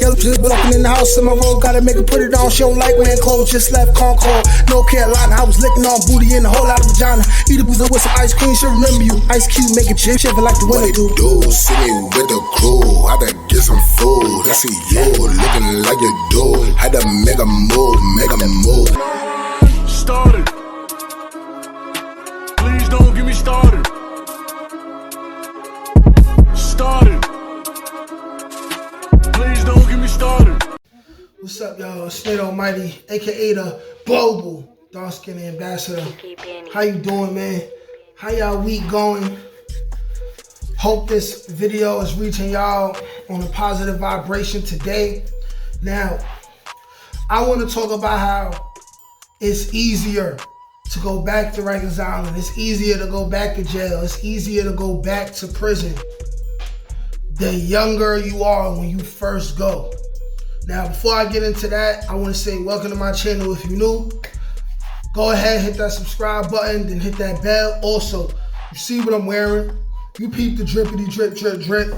Yellow just walking in the house in my road, gotta make her put it on. She don't like wearing clothes, just left Concord, North Carolina. I was licking on booty in a whole lot of vagina. Eat a boozer with some ice cream, she'll remember you. Ice Cube make it chip, shiver like the winter do. See me with the crew, I had to get some food. I see you looking like you do. Had to make a move, Started. Please don't get me started. Started. Please don't get me started. What's up, y'all? Smith Almighty, aka the global dark skin ambassador. How you doing, man? How y'all week going? Hope this video is reaching y'all on a positive vibration today. Now, I want to talk about how it's easier to go back to Rikers Island. It's easier to go back to jail. It's easier to go back to prison the younger you are when you first go. Now, before I get into that, I want to say welcome to my channel. If you're new, go ahead, hit that subscribe button, then hit that bell. Also, you see what I'm wearing? You peep the drippity drip, drip, drip.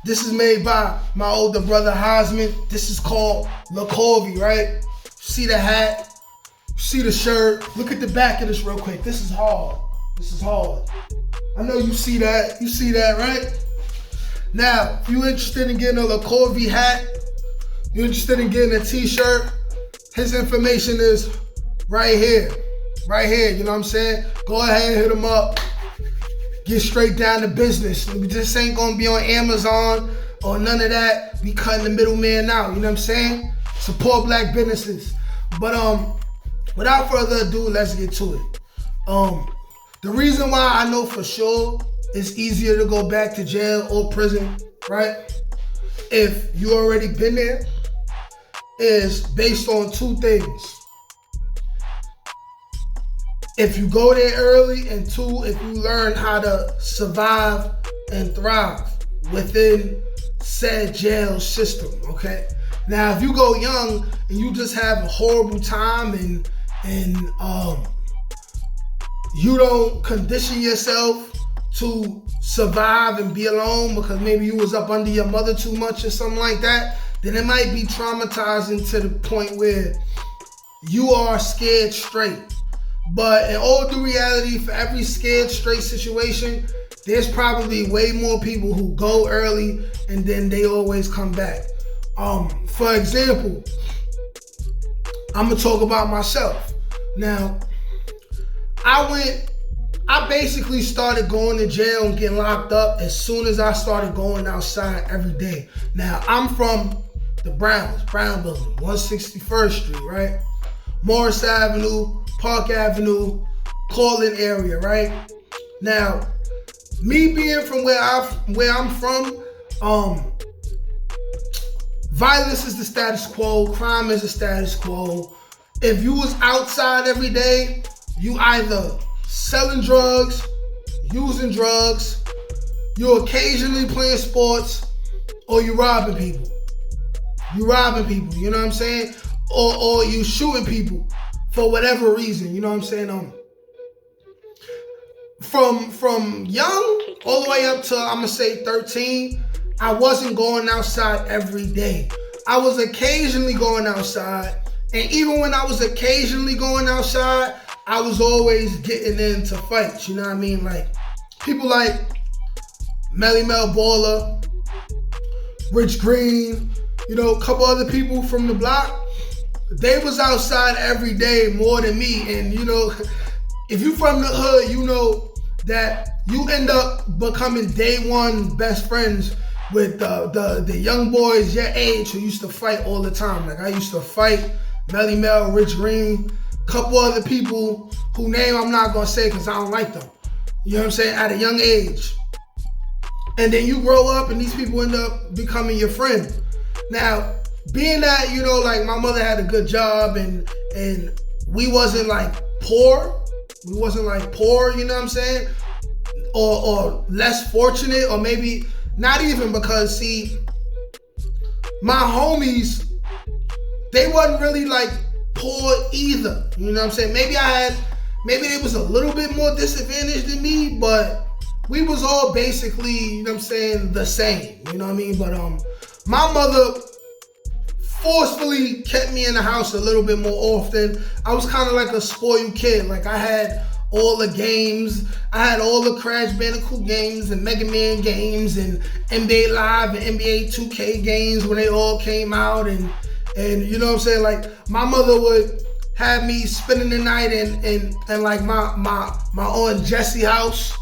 This is made by my older brother, Hosman. This is called LaCorvey, right? See the hat? See the shirt? Look at the back of this real quick. This is hard. This is hard. I know you see that. You see that, right? Now, if you're interested in getting a LaCorvey hat, you're interested in getting a t-shirt, his information is right here. Right here, you know what I'm saying? Go ahead, hit him up. Get straight down to business. We just ain't gonna be on Amazon or none of that. We cutting the middleman out, you know what I'm saying? Support black businesses. But without further ado, let's get to it. The reason why I know for sure it's easier to go back to jail or prison, right? If you already been there, is based on two things. If you go there early, and two, if you learn how to survive and thrive within said jail system, okay? Now, if you go young and you just have a horrible time and you don't condition yourself to survive and be alone because maybe you was up under your mother too much or something like that, then it might be traumatizing to the point where you are scared straight. But in all due reality, for every scared straight situation, there's probably way more people who go early and then they always come back. For example, I'm gonna talk about myself. Now, I basically started going to jail and getting locked up as soon as I started going outside every day. Now, I'm from the Brown Building, 161st Street, right? Morris Avenue, Park Avenue, Cortland area, right? Now, me being from where I'm from, violence is the status quo, crime is the status quo. If you was outside every day, you either selling drugs, using drugs, you occasionally playing sports, or you robbing people. You robbing people, you know what I'm saying? Or you shooting people for whatever reason, you know what I'm saying? From young all the way up to, I'm gonna say 13, I wasn't going outside every day. I was occasionally going outside, and even when I was occasionally going outside, I was always getting into fights, you know what I mean? Like, people like Melly Mel Baller, Rich Green, you know, a couple other people from the block, they was outside every day more than me. And you know, if you from the hood, you know that you end up becoming day one best friends with the young boys your age who used to fight all the time. Like, I used to fight Melly Mel, Rich Green, couple other people whose name I'm not gonna say because I don't like them. You know what I'm saying? At a young age. And then you grow up and these people end up becoming your friend. Now, being that, you know, like, my mother had a good job and we wasn't like poor. We wasn't like poor, you know what I'm saying? Or less fortunate, or maybe not even, because see, my homies, they wasn't really like poor either. You know what I'm saying? Maybe they was a little bit more disadvantaged than me, but we was all basically, you know what I'm saying, the same. You know what I mean? But my mother forcefully kept me in the house a little bit more often. I was kind of like a spoiled kid. Like I had all the games. I had all the Crash Bandicoot games and Mega Man games and NBA Live and NBA 2K games when they all came out. And you know what I'm saying? Like my mother would have me spending the night in like my Aunt Jessie house.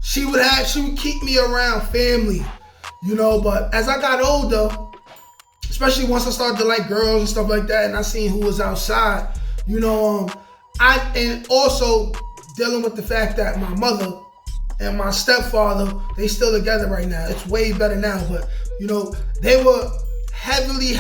She would keep me around family, you know. But as I got older, especially once I started to like girls and stuff like that, and I seen who was outside, you know, and also dealing with the fact that my mother and my stepfather, they still together right now. It's way better now, but you know, they were heavily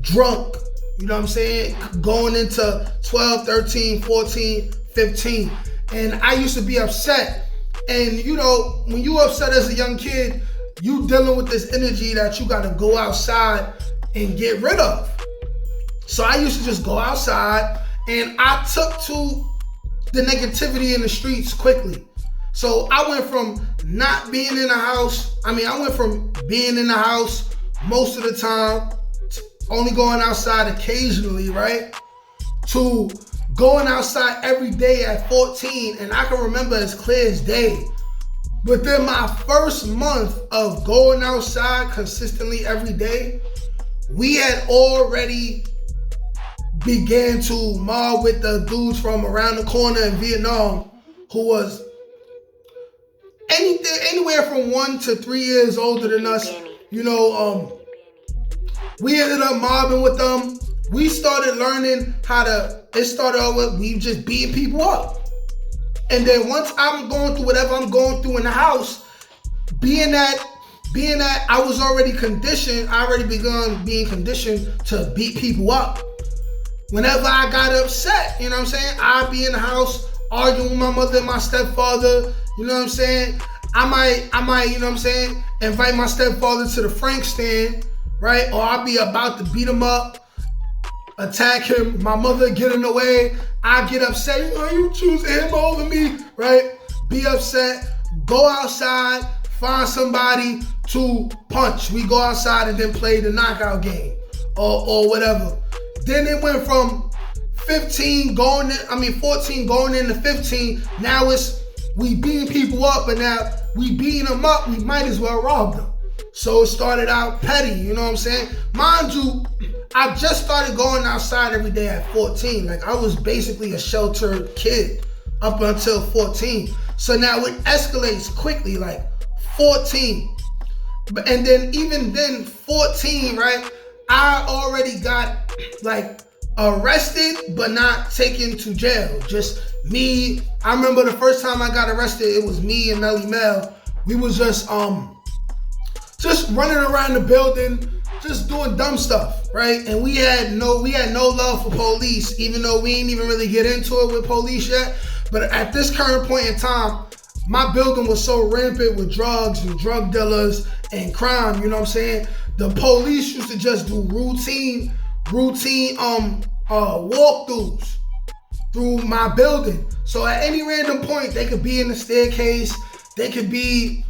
drunk, you know what I'm saying? Going into 12, 13, 14, 15. And I used to be upset. And you know, when you upset as a young kid, you dealing with this energy that you gotta go outside and get rid of. So I used to just go outside, and I took to the negativity in the streets quickly. So I went from not being in the house, I went from being in the house most of the time, only going outside occasionally, right? To going outside every day at 14, and I can remember as clear as day. Within my first month of going outside consistently every day, we had already began to mob with the dudes from around the corner in Vietnam who was anywhere from 1 to 3 years older than us. You know, we ended up mobbing with them. We started learning it started out with we just beating people up. And then once I'm going through whatever I'm going through in the house, being that I was already conditioned, I already begun being conditioned to beat people up. Whenever I got upset, you know what I'm saying? I'd be in the house arguing with my mother and my stepfather, you know what I'm saying? I might, you know what I'm saying, invite my stepfather to the Frank stand, right? Or I'll be about to beat him up, attack him, my mother get in the way, I get upset, you know, you choose him over me, right? Be upset, go outside, find somebody to punch. We go outside and then play the knockout game or whatever. Then it went from 14 going into 15. Now it's we beating people up, but now we beating them up, we might as well rob them. So it started out petty, you know what I'm saying? Mind you, I just started going outside every day at 14. Like I was basically a sheltered kid up until 14. So now it escalates quickly, like 14. And then even then 14, right? I already got like arrested, but not taken to jail. Just me. I remember the first time I got arrested, it was me and Melly Mel. We was just running around the building, just doing dumb stuff, right? And we had no love for police, even though we ain't even really get into it with police yet. But at this current point in time, my building was so rampant with drugs and drug dealers and crime, you know what I'm saying? The police used to just do routine walkthroughs through my building. So at any random point, they could be in the staircase, they could be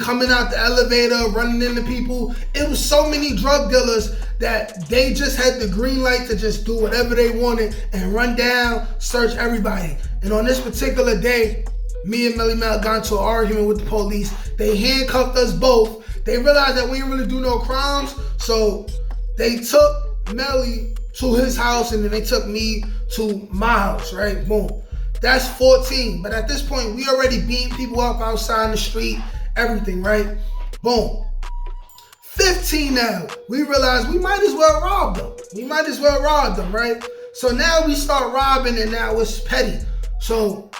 coming out the elevator, running into people. It was so many drug dealers that they just had the green light to just do whatever they wanted and run down, search everybody. And on this particular day, me and Melly Mel got into an argument with the police. They handcuffed us both. They realized that we didn't really do no crimes, so they took Melly to his house and then they took me to my house, right? Boom. That's 14. But at this point, we already beating people up outside in the street, everything, right? Boom. 15 now. We realized we might as well rob them. Right? So now we start robbing and now it's petty. So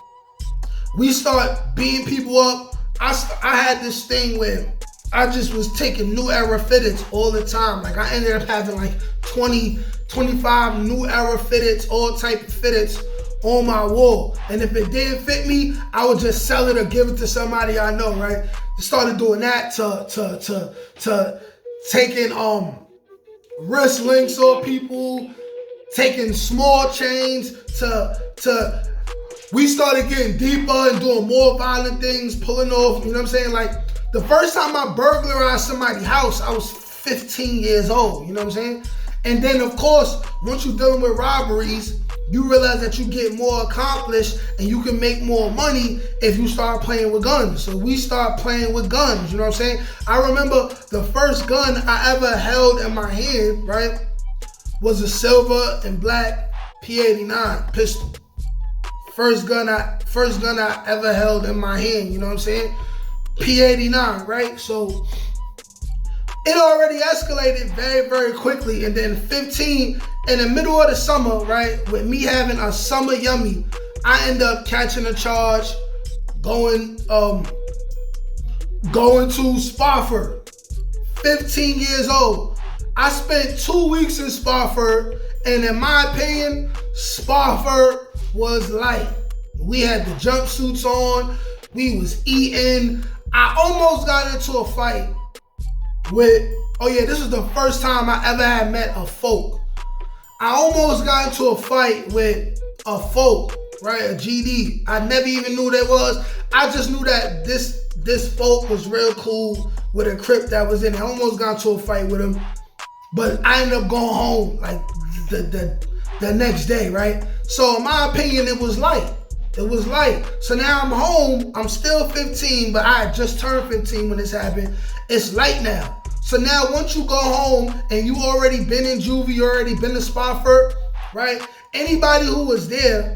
we start beating people up. I had this thing where I just was taking new era fitteds all the time. Like I ended up having like 20, 25 new era fitteds, all type of fitteds on my wall. And if it didn't fit me, I would just sell it or give it to somebody I know, right? I started doing that to taking wrist links off people, taking small chains to we started getting deeper and doing more violent things, pulling off, you know what I'm saying? Like the first time I burglarized somebody's house, I was 15 years old, you know what I'm saying? And then, of course, once you're dealing with robberies, you realize that you get more accomplished and you can make more money if you start playing with guns. So we start playing with guns, you know what I'm saying? I remember the first gun I ever held in my hand, right, was a silver and black P89 pistol. First gun I ever held in my hand, you know what I'm saying? P89, right? So it already escalated very, very quickly. And then 15, in the middle of the summer, right, with me having a summer yummy, I end up catching a charge, going to Spofford. 15 years old. I spent 2 weeks in Spofford, and in my opinion, Spofford was light. We had the jumpsuits on, we was eating. I almost got into a fight with, this is the first time I ever had met a folk. I almost got into a fight with a folk, right, a GD. I never even knew that was. I just knew that this folk was real cool with a Crip that was in it. I almost got into a fight with him, but I ended up going home like the next day, right? So in my opinion, it was light. It was light. So now I'm home. I'm still 15, but I had just turned 15 when this happened. It's light now. So now once you go home and you already been in Juvie, you already been to Spofford, right? Anybody who was there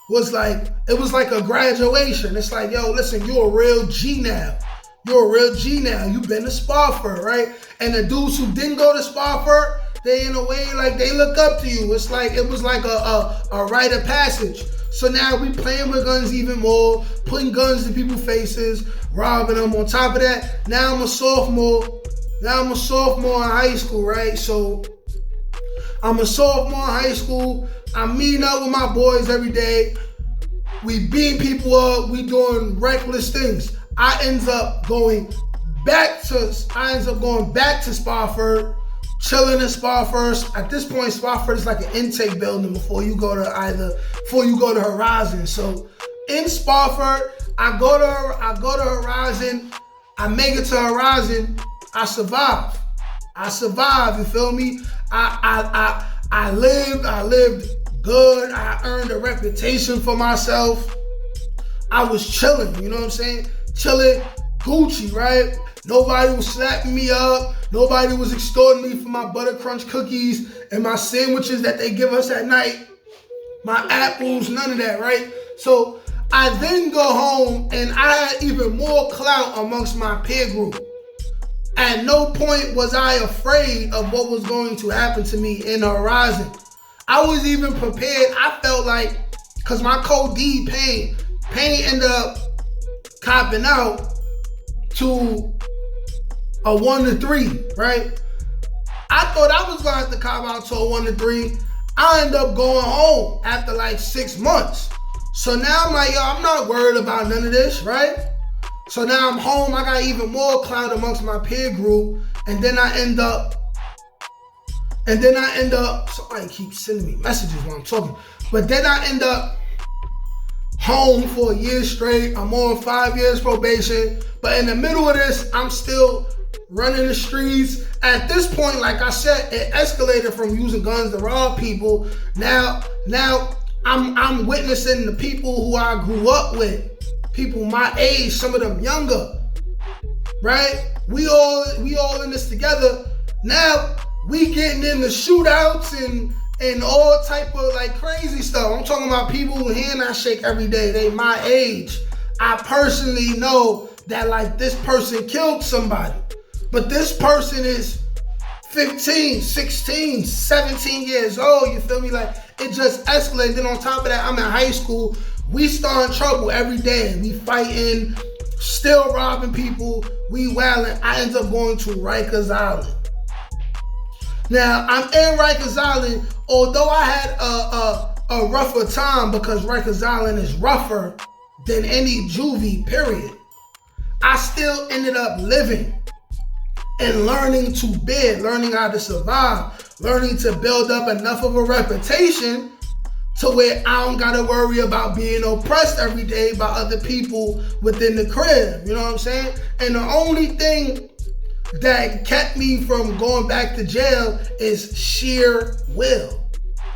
was like, it was like a graduation. It's like, yo, listen, you're a real G now. You're a real G now. You've been to Spofford, right? And the dudes who didn't go to Spofford, they in a way like they look up to you. It's like, it was like a rite of passage. So now we playing with guns even more, putting guns in people's faces, robbing them. On top of that, now I'm a sophomore in high school, right? So I'm a sophomore in high school. I'm meeting up with my boys every day. We beating people up. We doing reckless things. I ends up going back to Spofford, chilling in Spofford. At this point, Spofford is like an intake building before you go to Horizon. So in Spofford, I go to Horizon. I make it to Horizon. I survive. You feel me? I lived good. I earned a reputation for myself. I was chilling, you know what I'm saying? Chilling, Gucci, right? Nobody was slapping me up. Nobody was extorting me for my butter crunch cookies and my sandwiches that they give us at night. My apples, none of that, right? So I then go home and I had even more clout amongst my peer group. At no point was I afraid of what was going to happen to me in Horizon. I was even prepared. I felt like, because my co-D, Payne ended up copping out to a 1-3, right? I thought I was going to have to cop out to a 1-3. I ended up going home after like 6 months. So now I'm like, yo, I'm not worried about none of this, right? So now I'm home. I got even more clout amongst my peer group. And then I end up, somebody keeps sending me messages while I'm talking. But then I end up home for a year straight. I'm on 5 years probation. But in the middle of this, I'm still running the streets. At this point, like I said, it escalated from using guns to rob people. Now I'm witnessing the people who I grew up with. People my age, some of them younger, right? We all in this together. Now we getting into shootouts and all type of like crazy stuff. I'm talking about people who hand I shake every day. They my age. I personally know that like this person killed somebody, but this person is 15, 16, 17 years old. You feel me? Like it just escalated. Then on top of that, I'm in high school. We start in trouble every day. We fighting, still robbing people. We wilding. I end up going to Rikers Island. Now, I'm in Rikers Island, although I had a rougher time because Rikers Island is rougher than any Juvie, period. I still ended up living and learning to bid, learning how to survive, learning to build up enough of a reputation to where I don't gotta worry about being oppressed every day by other people within the crib. You know what I'm saying? And the only thing that kept me from going back to jail is sheer will.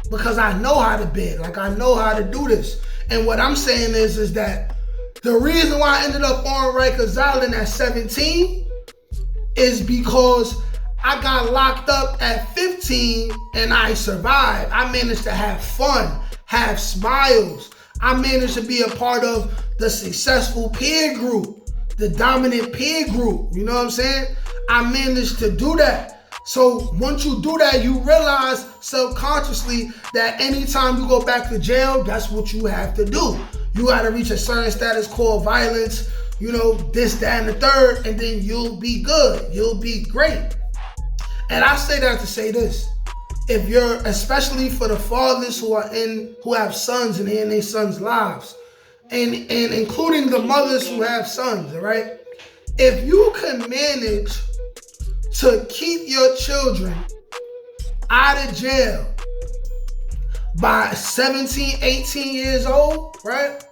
Because I know how to bid, like I know how to do this. And what I'm saying is that the reason why I ended up on Rikers Island at 17 is because I got locked up at 15 and I survived. I managed to have fun, have smiles. I managed to be a part of the successful peer group, the dominant peer group. You know what I'm saying? I managed to do that. So once you do that, you realize subconsciously that anytime you go back to jail, that's what you have to do. You got to reach a certain status called violence, you know, this, that, and the third, and then you'll be good. You'll be great. And I say that to say this. If you're, especially for the fathers who have sons and in their sons' lives, and including the mothers who have sons, all right? If you can manage to keep your children out of jail by 17, 18 years old, right?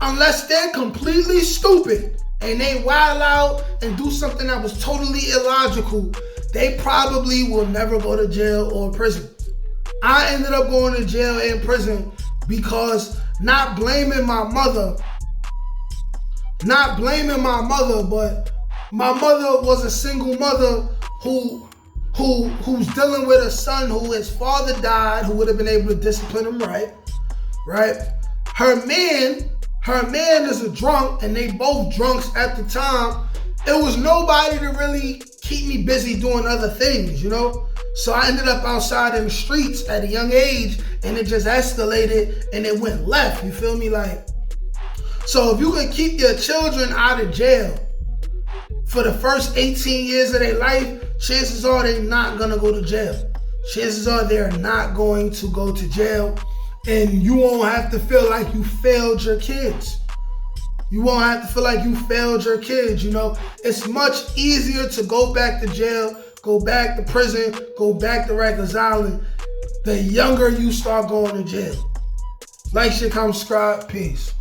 Unless they're completely stupid and they wild out and do something that was totally illogical, they probably will never go to jail or prison. I ended up going to jail and prison because not blaming my mother, but my mother was a single mother who's dealing with a son who his father died, who would have been able to discipline him right? Her man is a drunk, and they both drunks at the time. It was nobody to really keep me busy doing other things, you know? So I ended up outside in the streets at a young age, and it just escalated and it went left, you feel me? Like, so if you can keep your children out of jail for the first 18 years of their life, chances are they're not gonna go to jail. Chances are they're not going to go to jail, and you won't have to feel like you failed your kids. You won't have to feel like you failed your kids, you know? It's much easier to go back to jail, go back to prison, go back to Rikers Island the younger you start going to jail. Like, share, comment, subscribe, peace.